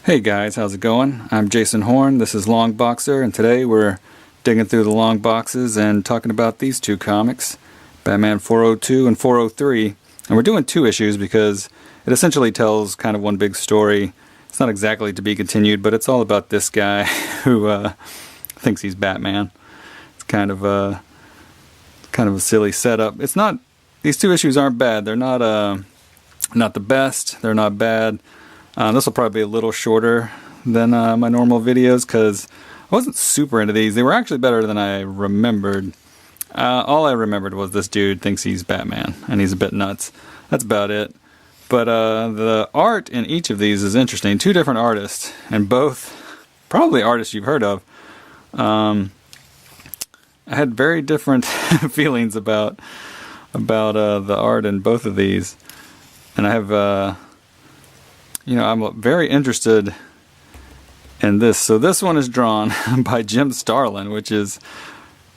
Hey guys, how's it going? I'm Jason Horn, this is Longboxer, and today we're digging through the long boxes and talking about these two comics, Batman 402 and 403. And we're doing two issues because it essentially tells kind of one big story. It's not exactly to be continued, but it's all about this guy who thinks he's Batman. It's kind of a silly setup. It's not. These two issues aren't bad. They're not the best. They're not bad. This will probably be a little shorter than my normal videos because I wasn't super into these. They were actually better than I remembered. All I remembered was this dude thinks he's Batman and he's a bit nuts. That's about it. But the art in each of these is interesting. Two different artists, and both probably artists you've heard of. I had very different feelings about the art in both of these, and I have I'm very interested in this. So this one is drawn by Jim Starlin, which is,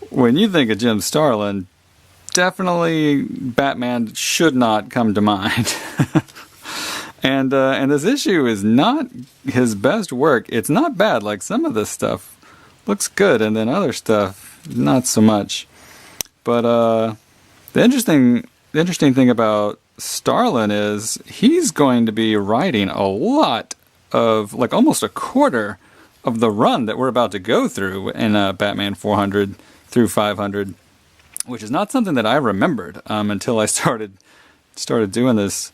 when you think of Jim Starlin, definitely Batman should not come to mind. and this issue is not his best work. It's not bad. Like, some of this stuff looks good, and then other stuff not so much. But the interesting thing about Starlin is he's going to be writing a lot of, like, almost a quarter of the run that we're about to go through in Batman 400 through 500, which is not something that I remembered until I started doing this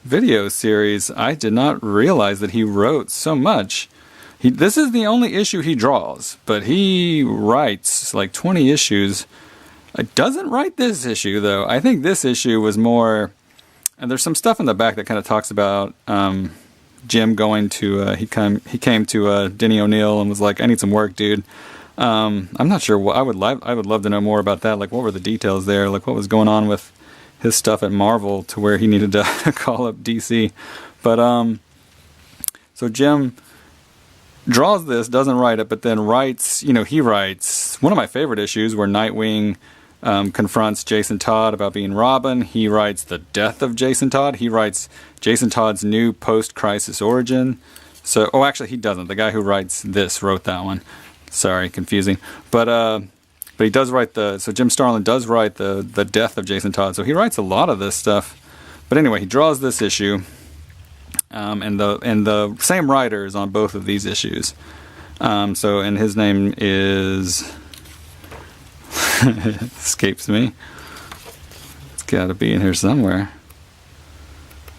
video series. I did not realize that he wrote so much. This is the only issue he draws, but he writes like 20 issues. It doesn't write this issue, though. I think this issue was more... And there's some stuff in the back that kind of talks about Jim going to... he came to Denny O'Neil and was like, "I need some work, dude." I'm not sure what... I would love to know more about that. Like, what were the details there? Like, what was going on with his stuff at Marvel to where he needed to call up DC? But, so Jim draws this, doesn't write it, but then writes... he writes one of my favorite issues where Nightwing... confronts Jason Todd about being Robin. He writes the death of Jason Todd. He writes Jason Todd's new post-crisis origin. So, actually, he doesn't. The guy who writes this wrote that one. Sorry, confusing. But he does write so Jim Starlin does write the death of Jason Todd. So he writes a lot of this stuff. But anyway, he draws this issue, and the same writer is on both of these issues. And his name is... escapes me. It's got to be in here somewhere.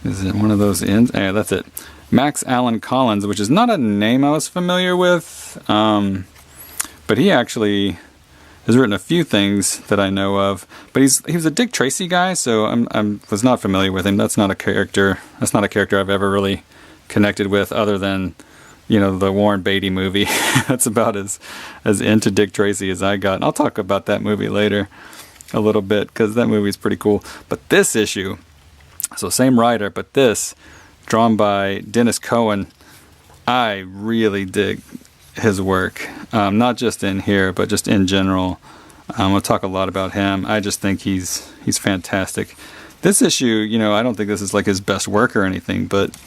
Is it one of those ends? Yeah, that's it. Max Allan Collins, which is not a name I was familiar with, but he actually has written a few things that I know of. But he was a Dick Tracy guy, so I was not familiar with him. That's not a character. That's not a character I've ever really connected with, other than the Warren Beatty movie. That's about as into Dick Tracy as I got. And I'll talk about that movie later a little bit, because that movie's pretty cool. But this issue, so same writer, but this, drawn by Dennis Cowan, I really dig his work. Not just in here, but just in general. We'll talk a lot about him. I just think he's fantastic. This issue, I don't think this is like his best work or anything, but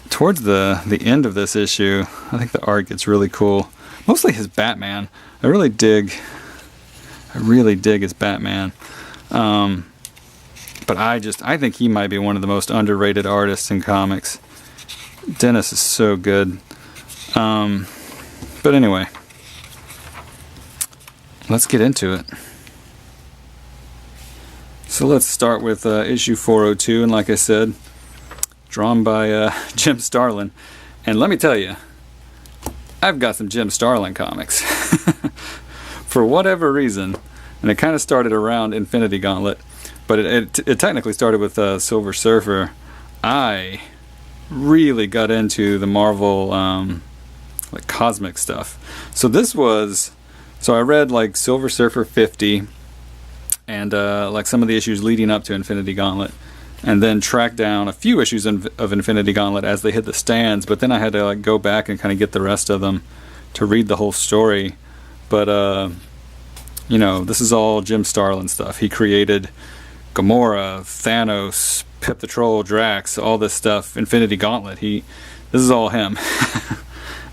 towards the end of this issue, I think the art gets really cool. Mostly his Batman. I really dig his Batman. But I think he might be one of the most underrated artists in comics. Dennis is so good. But anyway, let's get into it. So let's start with issue 402, and like I said, drawn by Jim Starlin. And let me tell you, I've got some Jim Starlin comics. For whatever reason, and it kind of started around Infinity Gauntlet, but it technically started with Silver Surfer. I really got into the Marvel like cosmic stuff. So I read like Silver Surfer 50 and like some of the issues leading up to Infinity Gauntlet, and then track down a few issues of Infinity Gauntlet as they hit the stands. But then I had to like go back and kind of get the rest of them to read the whole story. But this is all Jim Starlin stuff. He created Gamora, Thanos, Pip the Troll, Drax, all this stuff. Infinity Gauntlet. This is all him.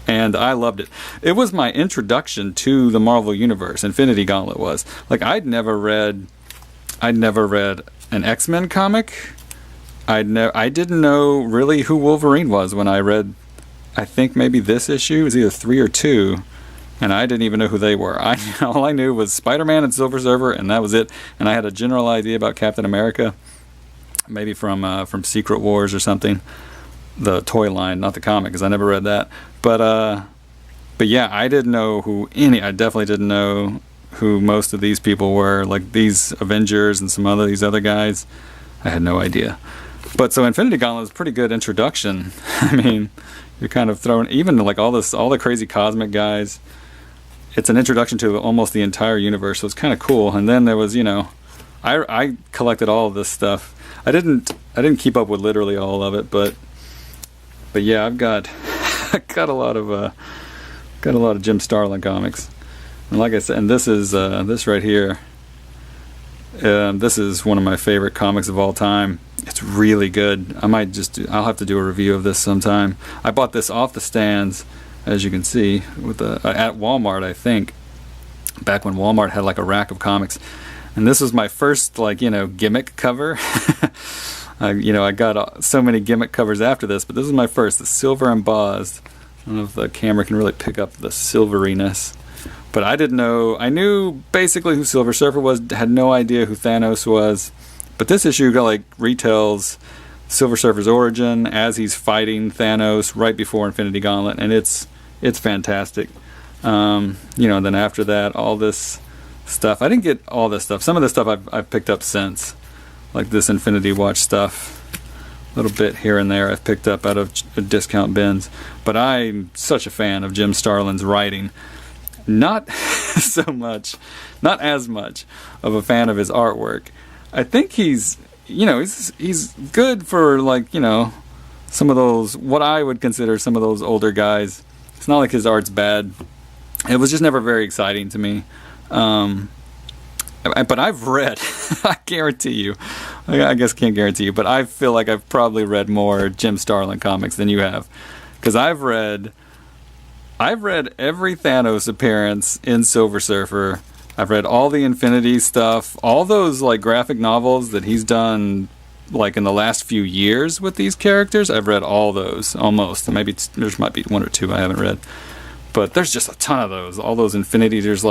And I loved it. It was my introduction to the Marvel Universe. Infinity Gauntlet was. Like, I'd never read an X-Men comic. I didn't know really who Wolverine was when I read, I think maybe this issue. It was either 3 or 2. And I didn't even know who they were. All I knew was Spider-Man and Silver Surfer, and that was it. And I had a general idea about Captain America, maybe from Secret Wars or something. The toy line, not the comic, because I never read that. But yeah, I didn't know I definitely didn't know who most of these people were, like these Avengers and these other guys. I had no idea. But so Infinity Gauntlet is a pretty good introduction. I mean, you're kind of thrown, even like all the crazy cosmic guys. It's an introduction to almost the entire universe, so it's kind of cool. And then there was, I collected all of this stuff. I didn't keep up with literally all of it, but yeah, I've got got a lot of Jim Starlin comics. And like I said, and this is this right here. This is one of my favorite comics of all time. It's really good. I'll have to do a review of this sometime. I bought this off the stands, as you can see, at Walmart, I think. Back when Walmart had like a rack of comics. And this was my first gimmick cover. I got so many gimmick covers after this, but this is my first, the silver embossed. I don't know if the camera can really pick up the silveriness. But I didn't know. I knew basically who Silver Surfer was, had no idea who Thanos was. But this issue retells Silver Surfer's origin as he's fighting Thanos right before Infinity Gauntlet, and it's fantastic. Then after that, all this stuff. I didn't get all this stuff. Some of the stuff I've picked up since, like this Infinity Watch stuff. A little bit here and there I've picked up out of discount bins. But I'm such a fan of Jim Starlin's writing. Not as much of a fan of his artwork. I think he's good for some of those, what I would consider some of those older guys. It's not like his art's bad. It was just never very exciting to me. But I've read, I guarantee you, I guess can't guarantee you, but I feel like I've probably read more Jim Starlin comics than you have. Because I've read every Thanos appearance in Silver Surfer. I've read all the Infinity stuff, all those graphic novels that he's done in the last few years with these characters. I've read all those, almost. Maybe there might be 1 or 2 I haven't read. But there's just a ton of those. All those Infinity, there's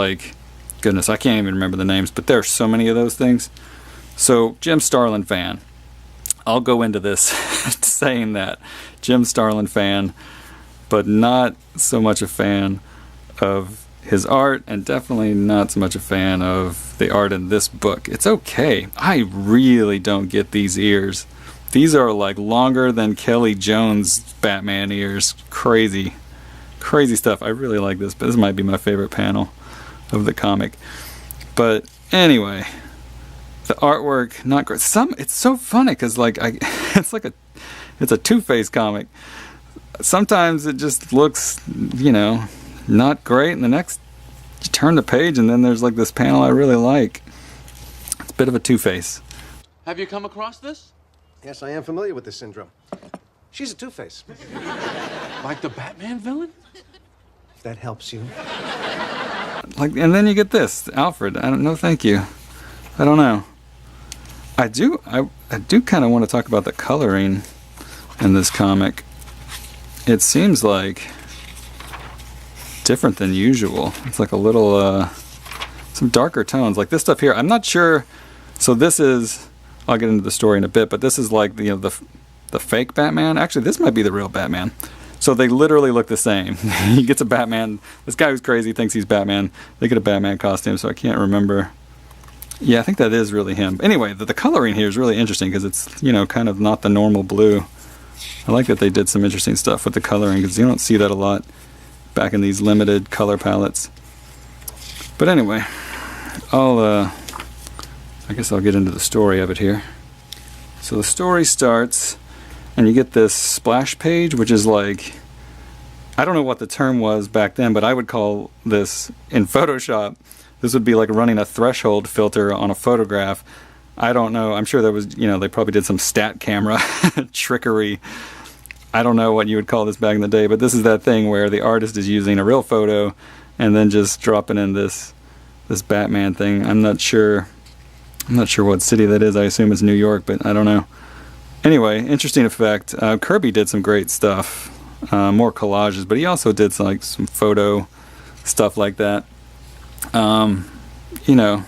goodness, I can't even remember the names, but there are so many of those things. So, Jim Starlin fan. I'll go into this saying that. Jim Starlin fan, but not so much a fan of his art, and definitely not so much a fan of the art in this book. It's okay. I really don't get these ears. These are longer than Kelly Jones' Batman ears. Crazy stuff. I really like this, but this might be my favorite panel of the comic. But anyway, the artwork, not great. It's so funny because it's a Two-Face comic. Sometimes it just looks, not great, and the next you turn the page and then there's this panel I really like. It's a bit of a Two-Face. Have you come across this? Yes, I am familiar with this syndrome. She's a Two-Face. Like the Batman villain? If that helps you. And then you get this, Alfred. I don't know, thank you. I don't know. I do kind of want to talk about the coloring in this comic. It seems different than usual. It's a little, some darker tones. This stuff here, I'm not sure. So this is, I'll get into the story in a bit, but this is the fake Batman. Actually, this might be the real Batman. So they literally look the same. He gets a Batman. This guy who's crazy thinks he's Batman. They get a Batman costume, so I can't remember. Yeah, I think that is really him. Anyway, the coloring here is really interesting because it's, kind of not the normal blue. I like that they did some interesting stuff with the coloring because you don't see that a lot back in these limited color palettes. But anyway, I guess I'll get into the story of it here. So the story starts, and you get this splash page, which is I don't know what the term was back then, but I would call this, in Photoshop, this would be running a threshold filter on a photograph. I don't know. I'm sure there was, they probably did some stat camera trickery. I don't know what you would call this back in the day, but this is that thing where the artist is using a real photo and then just dropping in this Batman thing. I'm not sure what city that is. I assume it's New York, but I don't know. Anyway, interesting effect. Kirby did some great stuff, more collages, but he also did some photo stuff like that. You know,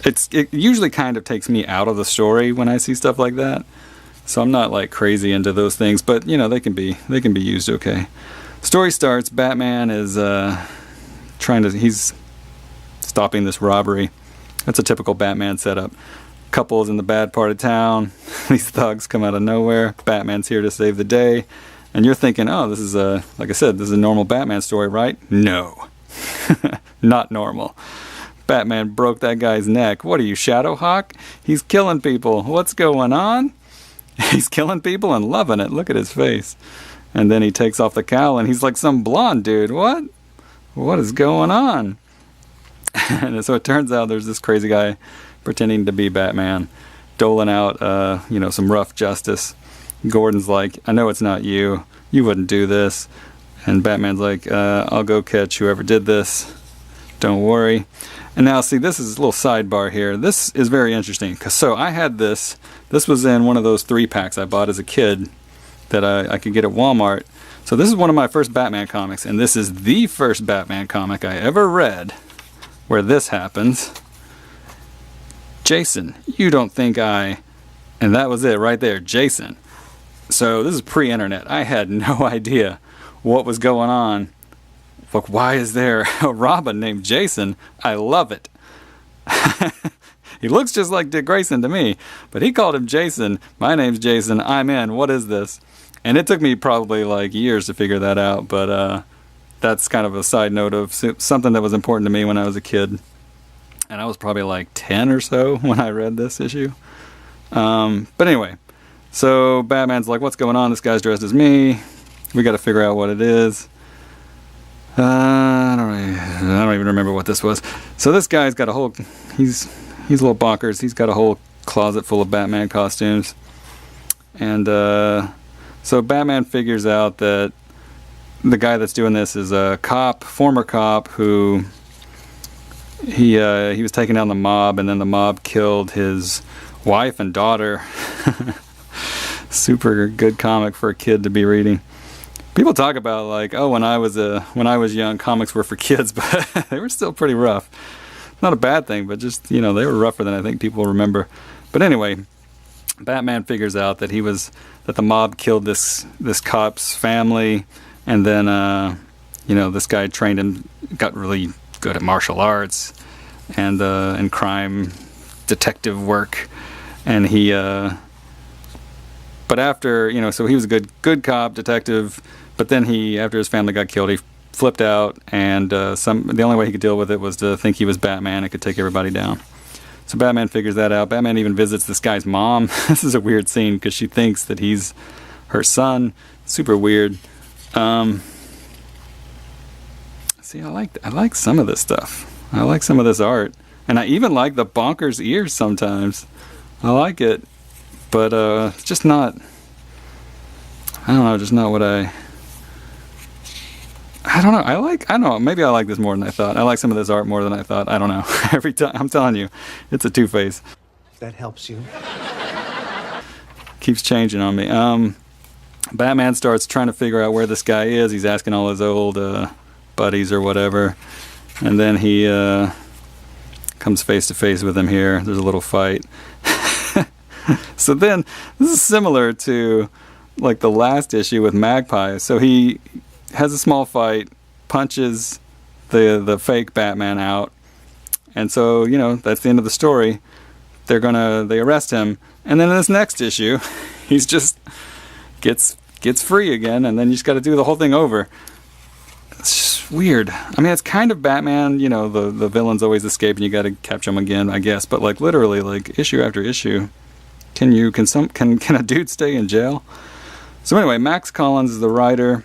it usually kind of takes me out of the story when I see stuff like that. So I'm not like crazy into those things, but you know, they can be used okay. Story starts, Batman is he's stopping this robbery. That's a typical Batman setup. Couple's in the bad part of town. These thugs come out of nowhere. Batman's here to save the day. And you're thinking, oh, this is like I said, this is a normal Batman story, right? No. Not normal. Batman broke that guy's neck. What are you, Shadowhawk? He's killing people. What's going on? He's killing people and loving it. Look at his face. And then he takes off the cowl and he's like some blonde dude. What? What is going on? And so it turns out there's this crazy guy pretending to be Batman, doling out, you know, some rough justice. Gordon's like, I know it's not you. You wouldn't do this. And Batman's like, I'll go catch whoever did this. Don't worry. And now, see, this is a little sidebar here. This is very interesting. So I had this. This was in one of those 3-packs I bought as a kid that I could get at Walmart. So this is one of my first Batman comics. And this is the first Batman comic I ever read where this happens. Jason, you don't think I... And that was it right there, Jason. So this is pre-internet. I had no idea what was going on. Look, why is there a Robin named Jason? I love it. He looks just like Dick Grayson to me, but he called him Jason. My name's Jason. I'm in. What is this? And it took me probably like years to figure that out, but that's kind of a side note of something that was important to me when I was a kid. And I was probably like 10 or so when I read this issue. But anyway, so Batman's like, what's going on? This guy's dressed as me. We got to figure out what it is. I don't even remember what this was. So this guy's got a whole... He's a little bonkers. He's got a whole closet full of Batman costumes. And so Batman figures out that the guy that's doing this is a cop, former cop, who... He was taking down the mob, and then the mob killed his wife and daughter. Super good comic for a kid to be reading. People talk about like, oh, when I was young, comics were for kids, but they were still pretty rough. Not a bad thing, but just, you know, they were rougher than I think people remember. But anyway, Batman figures out that the mob killed this cop's family, and then you know, this guy trained him, got really good at martial arts and crime detective work, and he but after, you know, so he was a good cop detective, but then after his family got killed, he flipped out, and the only way he could deal with it was to think he was Batman and could take everybody down. So Batman figures that out. Batman even visits this guy's mom. This is a weird scene because she thinks that he's her son. Super weird. See, I like some of this stuff. I like some of this art, and I even like the bonkers ears sometimes. I like it, but it's just not. I don't know, just not what I don't know. I don't know. Maybe I like this more than I thought. I like some of this art more than I thought. I don't know. Every time, I'm telling you, it's a two-face. If that helps you. Keeps changing on me. Batman starts trying to figure out where this guy is. He's asking all his old buddies or whatever, and then he comes face to face with him here. There's a little fight. So then, this is similar to like the last issue with Magpie. So he has a small fight, punches the fake Batman out, and so, you know, that's the end of the story. They arrest him, and then in this next issue, he's just gets free again, and then you just got to do the whole thing over. It's just weird. I mean, it's kind of Batman, you know, the villains always escape and you got to catch them again, I guess. But like literally, like issue after issue, can a dude stay in jail? So anyway, Max Collins is the writer.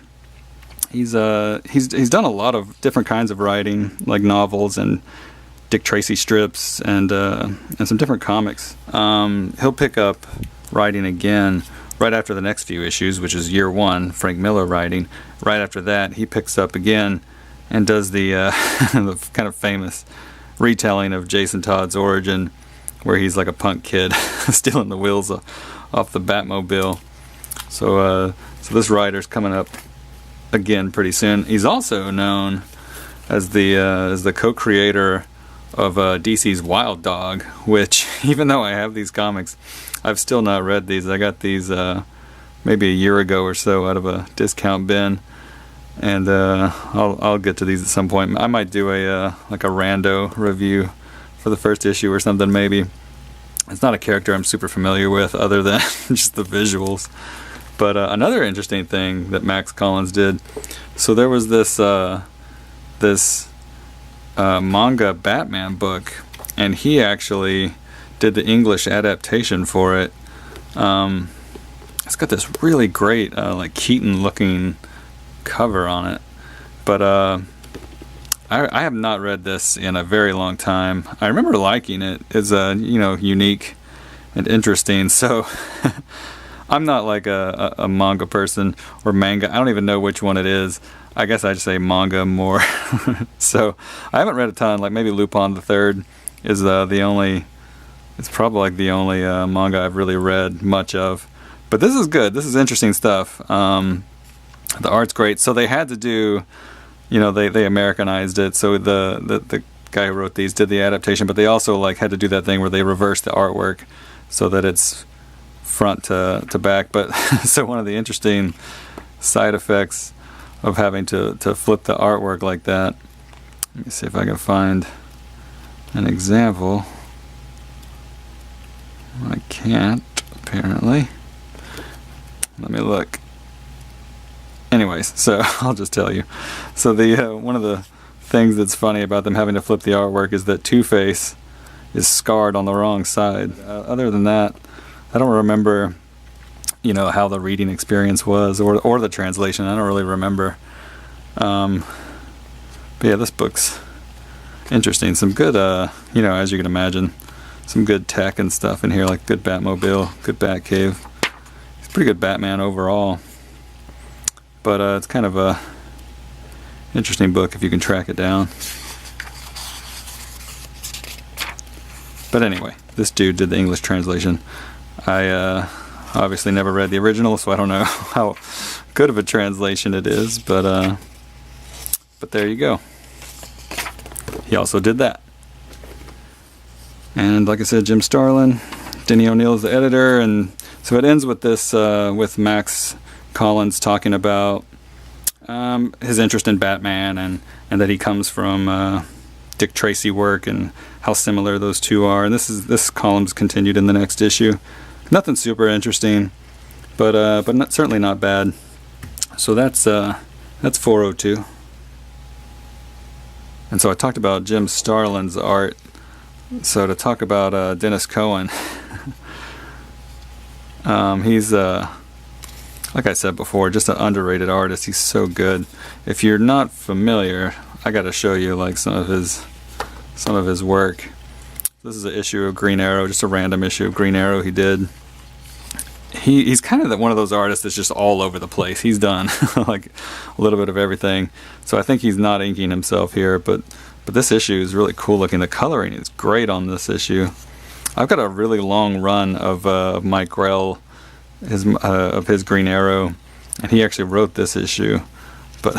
He's done a lot of different kinds of writing, like novels and Dick Tracy strips and some different comics. He'll pick up writing again right after the next few issues, which is year 1, Frank Miller writing. Right after that, he picks up again and does the, the kind of famous retelling of Jason Todd's origin, where he's like a punk kid stealing the wheels off the Batmobile. So this writer's coming up again pretty soon. He's also known as the co-creator of DC's Wild Dog, which, even though I have these comics, I've still not read these. I got these maybe a year ago or so out of a discount bin, and I'll get to these at some point. I might do a like a rando review for the first issue or something, maybe. It's not a character I'm super familiar with other than just the visuals. But another interesting thing that Max Collins did, so there was this manga Batman book, and he actually did the English adaptation for it. It's got this really great like Keaton looking cover on it, but I have not read this in a very long time. I remember liking it. It's you know, unique and interesting. So I'm not like a manga person or manga. I don't even know which one it is. I guess I just say manga more. So I haven't read a ton. Like maybe Lupin the Third is the only. It's probably like the only manga I've really read much of. But this is good. This is interesting stuff. The art's great. So they had to do, you know, they Americanized it. So the guy who wrote these did the adaptation, but they also like had to do that thing where they reversed the artwork so that it's front to back. But so one of the interesting side effects of having to flip the artwork like that. Let me see if I can find an example. I can't, apparently. Let me look. Anyways, so I'll just tell you. So the one of the things that's funny about them having to flip the artwork is that Two-Face is scarred on the wrong side. Other than that, I don't remember, you know, how the reading experience was or the translation. I don't really remember. But yeah, this book's interesting. Some good, you know, as you can imagine, some good tech and stuff in here, like good Batmobile, good Batcave. He's a pretty good Batman overall. But it's kind of a interesting book if you can track it down. But anyway, this dude did the English translation. I obviously never read the original, so I don't know how good of a translation it is, but there you go. He also did that. And like I said, Jim Starlin, Denny O'Neil is the editor, and so it ends with this, with Max Collins talking about his interest in Batman and that he comes from Dick Tracy work and how similar those two are. And this column's continued in the next issue. Nothing super interesting, but certainly not bad. So that's 402. And so I talked about Jim Starlin's art. So to talk about Dennis Cowan, he's like I said before, just an underrated artist. He's so good. If you're not familiar, I got to show you like some of his work. This is an issue of Green Arrow, just a random issue of Green Arrow he did. He's kind of one of those artists that's just all over the place. He's done like a little bit of everything. So I think he's not inking himself here, but this issue is really cool looking. The coloring is great on this issue. I've got a really long run of Mike Grell, of his Green Arrow, and he actually wrote this issue, but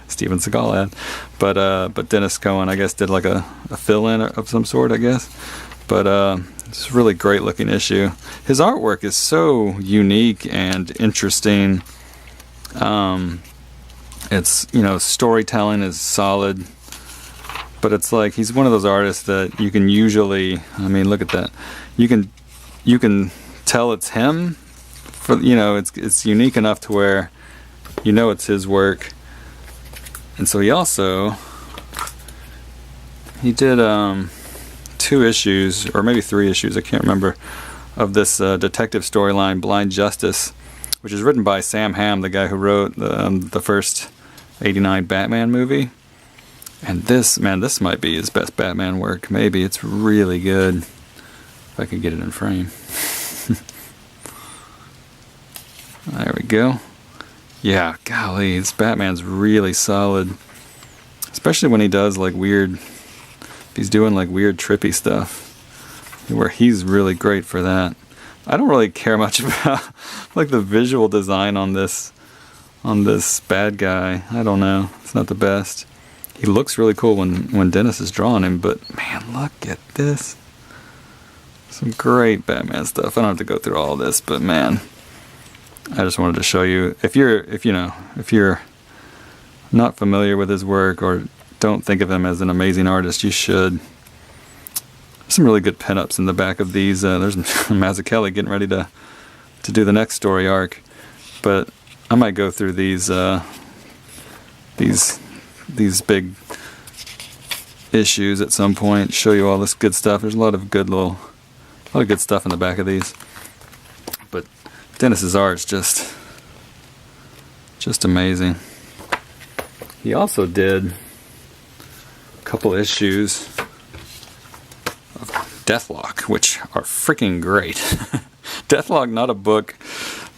Steven Seagal had, but Dennis Cowan, I guess, did like a fill-in of some sort, I guess. But it's a really great looking issue. His artwork is so unique and interesting. It's, you know, storytelling is solid, but it's like he's one of those artists that you can usually, I mean, look at that, you can tell it's him. For, you know, it's unique enough to where you know it's his work. And so he did 2 issues, or maybe 3 issues, I can't remember, of this detective storyline, Blind Justice, which is written by Sam Hamm, the guy who wrote the first '89 Batman movie. And this might be his best Batman work. Maybe. It's really good. If I can get it in frame. There we go. Yeah, golly, this Batman's really solid. Especially when he does like weird, he's doing like weird trippy stuff. Where he's really great for that. I don't really care much about like the visual design on this bad guy. I don't know. It's not the best. He looks really cool when Dennis is drawing him, but man, look at this. Some great Batman stuff. I don't have to go through all this, but man, I just wanted to show you. If you're not familiar with his work or don't think of him as an amazing artist, you should. There's some really good pinups in the back of these. There's Mazzucchelli getting ready to do the next story arc, but I might go through these big issues at some point. Show you all this good stuff. There's a lot of good stuff in the back of these. But Dennis's art's just amazing. He also did a couple issues of Deathlock, which are freaking great. Deathlock, not a book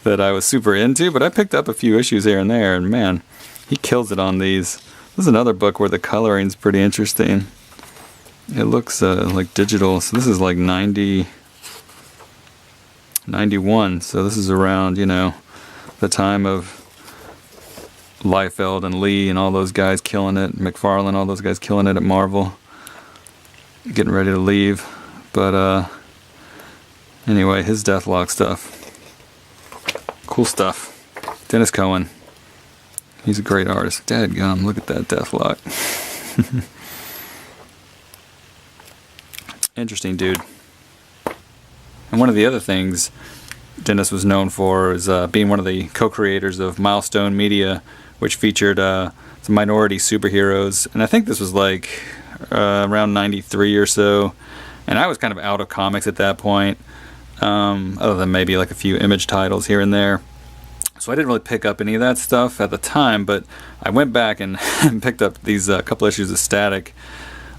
that I was super into, but I picked up a few issues here and there, and man, he kills it on these. This is another book where the coloring's pretty interesting. It looks like digital, so this is like 91, so this is around, the time of Liefeld and Lee and all those guys killing it, McFarlane, all those guys killing it at Marvel, getting ready to leave. But anyway, his Deathlock stuff, cool stuff. Dennis Cowan, he's a great artist. Dadgum, look at that Deathlock. Interesting dude. And one of the other things Dennis was known for is being one of the co-creators of Milestone Media, which featured some minority superheroes. And I think this was like around 93 or so. And I was kind of out of comics at that point, other than maybe like a few Image titles here and there. So I didn't really pick up any of that stuff at the time, but I went back and picked up these couple issues of Static,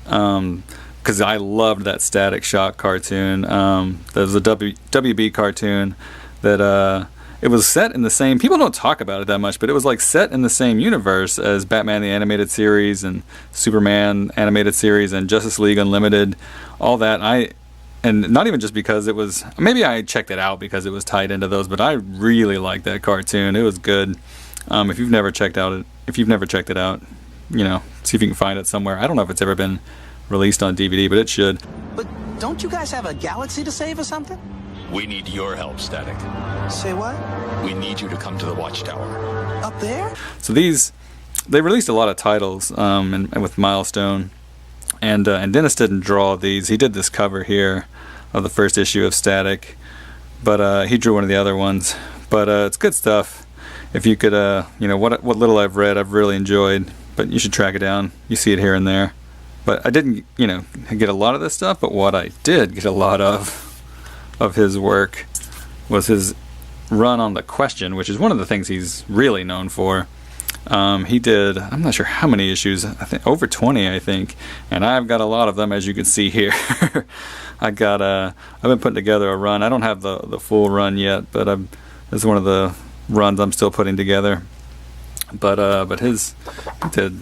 because I loved that Static Shock cartoon. There was a WB cartoon that it was set in the same, people don't talk about it that much, but it was like set in the same universe as Batman the Animated Series and Superman Animated Series and Justice League Unlimited, all that. And not even just because it was, maybe I checked it out because it was tied into those, but I really liked that cartoon. It was good. If you've never checked it out, see if you can find it somewhere. I don't know if it's ever been released on DVD, but it should. But don't you guys have a galaxy to save or something? We need your help, Static. Say what? We need you to come to the Watchtower. Up there? So they released a lot of titles and with Milestone, and Dennis didn't draw these. He did this cover here of the first issue of Static, but he drew one of the other ones. But it's good stuff. If you could, what little I've read, I've really enjoyed. But you should track it down. You see it here and there. But I didn't, get a lot of this stuff. But what I did get a lot of his work was his run on The Question, which is one of the things he's really known for. He did, I'm not sure how many issues, I think over 20, I think, and I've got a lot of them, as you can see here. I've been putting together a run. I don't have the full run yet, but this is one of the runs I'm still putting together. But he did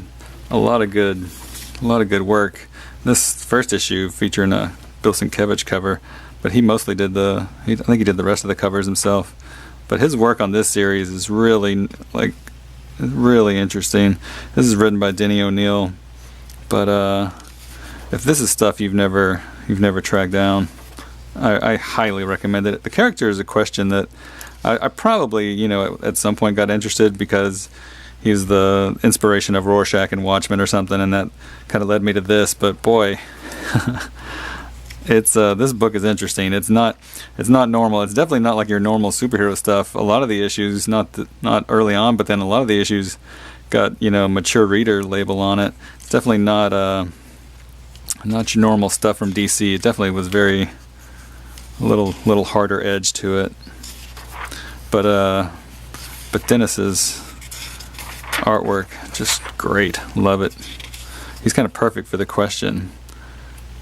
a lot of good work. This first issue featuring a Bill Sienkiewicz cover, but he mostly did I think he did the rest of the covers himself. But his work on this series is really really interesting. This is written by Denny O'Neil, but if this is stuff you've never tracked down, I highly recommend it. The character is a question that I probably at some point got interested because he's the inspiration of Rorschach and Watchmen or something, and that kind of led me to this. But boy, it's this book is interesting. It's not normal. It's definitely not like your normal superhero stuff. A lot of the issues, not early on, but then a lot of the issues got mature reader label on it. It's definitely not your normal stuff from DC. It definitely was a little harder edge to it. But Dennis's artwork, just great. Love it. He's kind of perfect for The Question,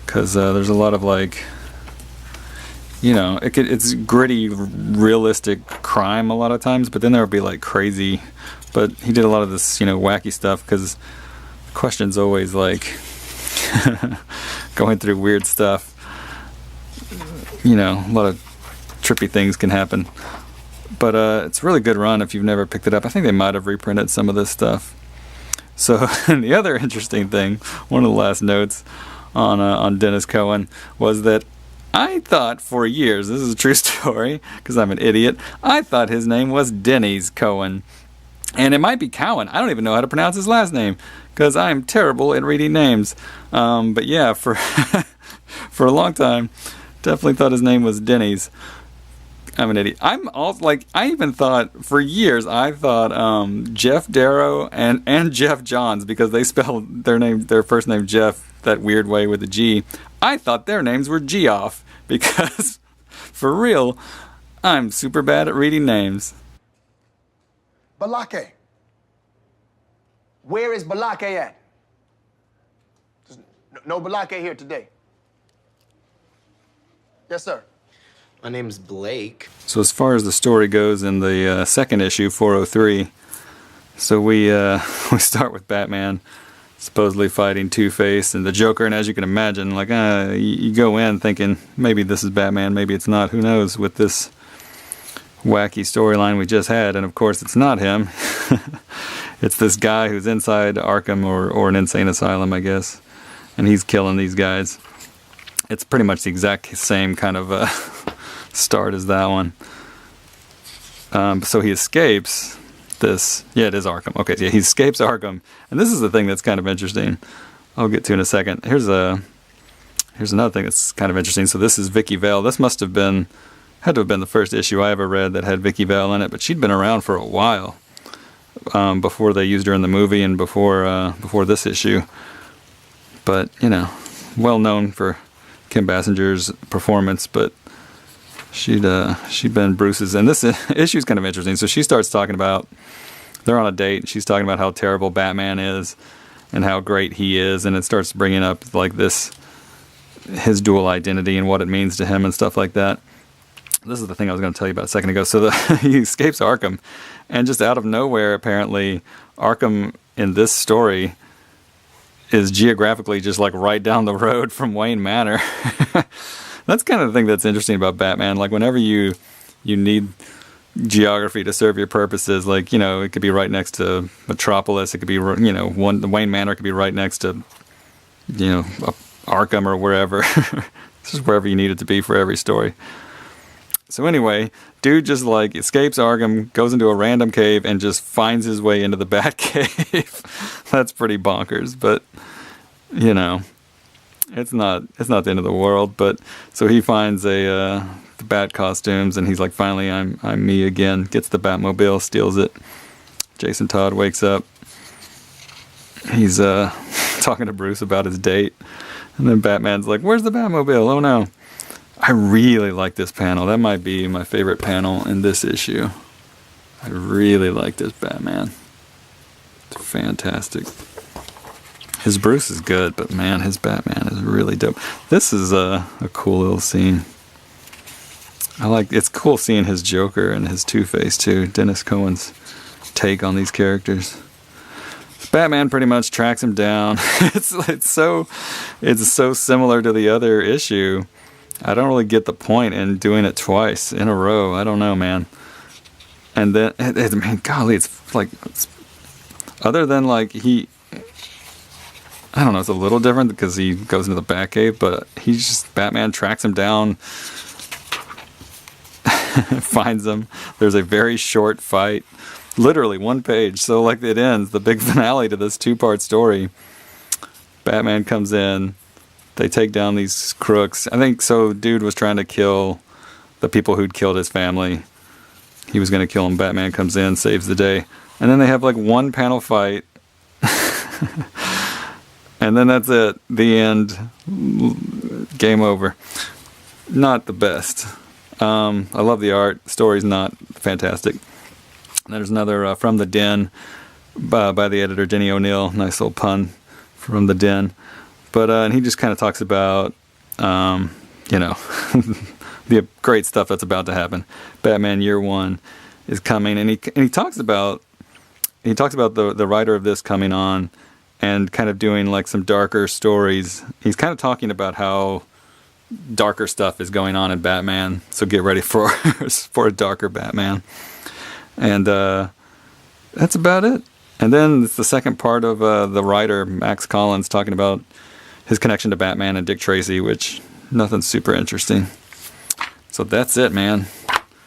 because there's a lot of it's gritty, realistic crime a lot of times, but then there would be like crazy. But he did a lot of this, wacky stuff because the question's always like going through weird stuff. A lot of trippy things can happen. But it's a really good run if you've never picked it up. I think they might have reprinted some of this stuff. So the other interesting thing, one of the last notes on Dennis Cowan was that I thought for years, this is a true story because I'm an idiot, I thought his name was Denny's Cowan. And it might be Cowan. I don't even know how to pronounce his last name because I'm terrible at reading names. But yeah, for for a long time, definitely thought his name was Denny's. I'm an idiot. I'm also I even thought for years I thought Jeff Darrow and Jeff Johns, because they spelled their first name Jeff that weird way with a G. I thought their names were Geoff because for real, I'm super bad at reading names. Balake. Where is Balake at? There's no Balake here today. Yes, sir. My name's Blake. So as far as the story goes in the second issue, 403, so we start with Batman supposedly fighting Two-Face and the Joker, and as you can imagine, you go in thinking maybe this is Batman, maybe it's not, who knows, with this wacky storyline we just had, and of course it's not him. It's this guy who's inside Arkham or an insane asylum, I guess, and he's killing these guys. It's pretty much the exact same kind of start as that one. So he escapes this. Yeah, it is Arkham. Okay, yeah, he escapes Arkham, and this is the thing that's kind of interesting. I'll get to in a second. Here's another thing that's kind of interesting. So this is Vicky Vale. This had to have been the first issue I ever read that had Vicky Vale in it, but she'd been around for a while before they used her in the movie and before this issue. But well known for Kim Basinger's performance, but she'd been Bruce's. And this issue's kind of interesting. So she starts talking about, they're on a date, and she's talking about how terrible Batman is and how great he is, and it starts bringing up his dual identity and what it means to him and stuff like that. This is the thing I was going to tell you about a second ago. So he escapes Arkham, and just out of nowhere, apparently, Arkham in this story is geographically just right down the road from Wayne Manor. That's kind of the thing that's interesting about Batman. Whenever you need geography to serve your purposes, it could be right next to Metropolis. It could be, the Wayne Manor could be right next to, Arkham or wherever. It's just wherever you need it to be for every story. So anyway, dude just escapes Arkham, goes into a random cave, and just finds his way into the Batcave. That's pretty bonkers, but it's not the end of the world. But so he finds the Bat costumes, and he's like, finally, I'm me again. Gets the Batmobile, steals it. Jason Todd wakes up. He's talking to Bruce about his date, and then Batman's like, "Where's the Batmobile? Oh no." I really like this panel. That might be my favorite panel in this issue. I really like this Batman. It's fantastic. His Bruce is good, but man, his Batman is really dope. This is a cool little scene. It's cool seeing his Joker and his Two-Face too. Dennis Cowan's take on these characters. Batman pretty much tracks him down. It's so similar to the other issue. I don't really get the point in doing it twice in a row. I don't know, man. And then, golly, it's other than I don't know, it's a little different because he goes into the Batcave, but Batman tracks him down, finds him. There's a very short fight, literally one page. So it ends, the big finale to this 2-part story. Batman comes in. They take down these crooks. I think so. Dude was trying to kill the people who'd killed his family. He was going to kill him. Batman comes in, saves the day. And then they have one panel fight. And then that's it. The end. Game over. Not the best. I love the art. The story's not fantastic. There's another From the Den by the editor, Denny O'Neil. Nice little pun. From the Den. But and he just kind of talks about, the great stuff that's about to happen. Batman Year One is coming, and he talks about the writer of this coming on and kind of doing like some darker stories. He's kind of talking about how darker stuff is going on in Batman, so get ready for for a darker Batman. And that's about it. And then it's the second part of the writer, Max Collins, talking about his connection to Batman and Dick Tracy, which nothing super interesting. So that's it, man.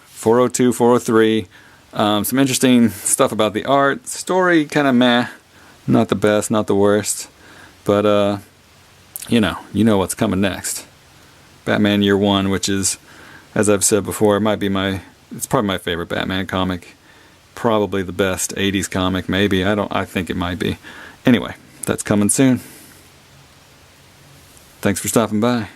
402, 403. Some interesting stuff about the art. Story, kind of meh. Not the best, not the worst. But, you know what's coming next. Batman Year One, which is, as I've said before, it's probably my favorite Batman comic. Probably the best 80s comic, maybe. I think it might be. Anyway, that's coming soon. Thanks for stopping by.